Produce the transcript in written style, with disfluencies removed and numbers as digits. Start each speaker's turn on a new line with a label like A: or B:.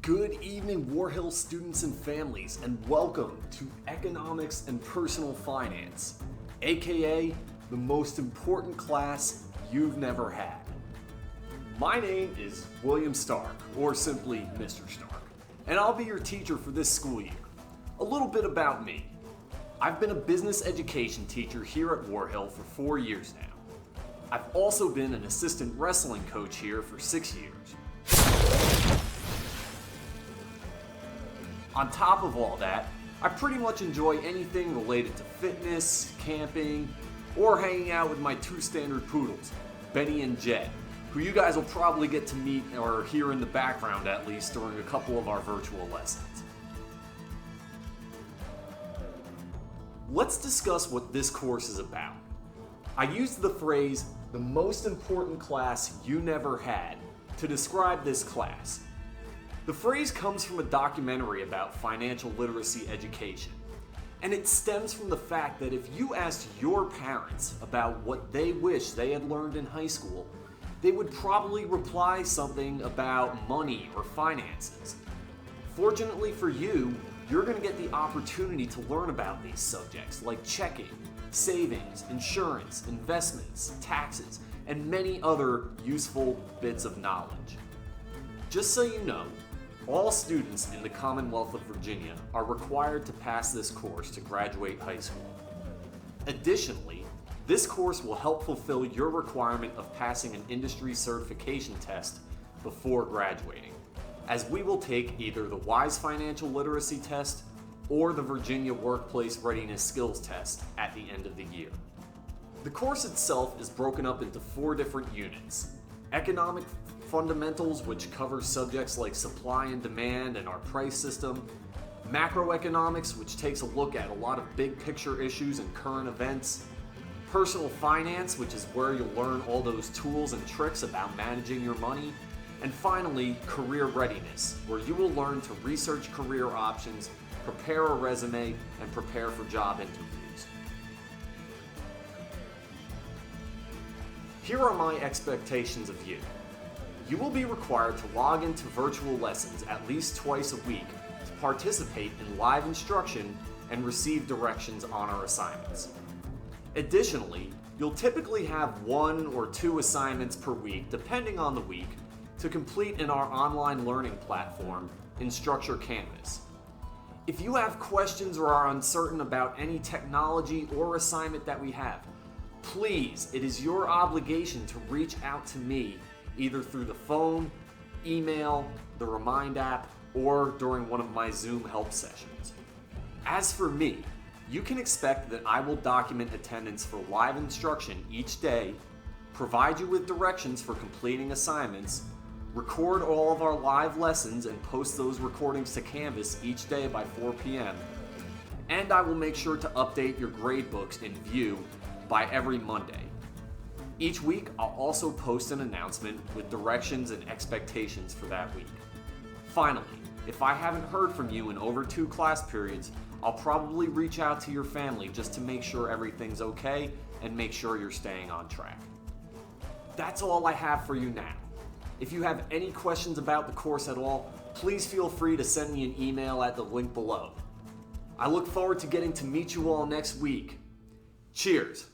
A: Good evening, War Hill students and families, and welcome to Economics and Personal Finance, aka the most important class you've never had. My name is William Stark, or simply Mr. Stark, and I'll be your teacher for this school year. A little bit about me. I've been a business education teacher here at War Hill for 4 years now. I've also been an assistant wrestling coach here for 6 years. On top of all that, I pretty much enjoy anything related to fitness, camping, or hanging out with my two standard poodles, Benny and Jed, who you guys will probably get to meet or hear in the background at least during a couple of our virtual lessons. Let's discuss what this course is about. I used the phrase, the most important class you never had, to describe this class. The phrase comes from a documentary about financial literacy education, and it stems from the fact that if you asked your parents about what they wish they had learned in high school, they would probably reply something about money or finances. Fortunately for you, you're going to get the opportunity to learn about these subjects like checking, savings, insurance, investments, taxes, and many other useful bits of knowledge. Just so you know, all students in the Commonwealth of Virginia are required to pass this course to graduate high school. Additionally, this course will help fulfill your requirement of passing an industry certification test before graduating, as we will take either the WISE Financial Literacy Test or the Virginia Workplace Readiness Skills Test at the end of the year. The course itself is broken up into 4 different units: Economic Fundamentals, which covers subjects like supply and demand and our price system; Macroeconomics, which takes a look at a lot of big picture issues and current events; Personal Finance, which is where you'll learn all those tools and tricks about managing your money; and finally, Career Readiness, where you will learn to research career options, prepare a resume, and prepare for job interviews. Here are my expectations of you. You will be required to log into virtual lessons at least twice a week to participate in live instruction and receive directions on our assignments. Additionally, you'll typically have 1 or 2 assignments per week, depending on the week, to complete in our online learning platform, Instructure Canvas. If you have questions or are uncertain about any technology or assignment that we have, please, it is your obligation to reach out to me either through the phone, email, the Remind app, or during one of my Zoom help sessions. As for me, you can expect that I will document attendance for live instruction each day, provide you with directions for completing assignments, record all of our live lessons and post those recordings to Canvas each day by 4 p.m., and I will make sure to update your gradebooks in View by every Monday. Each week, I'll also post an announcement with directions and expectations for that week. Finally, if I haven't heard from you in over 2 class periods, I'll probably reach out to your family just to make sure everything's okay and make sure you're staying on track. That's all I have for you now. If you have any questions about the course at all, please feel free to send me an email at the link below. I look forward to getting to meet you all next week. Cheers!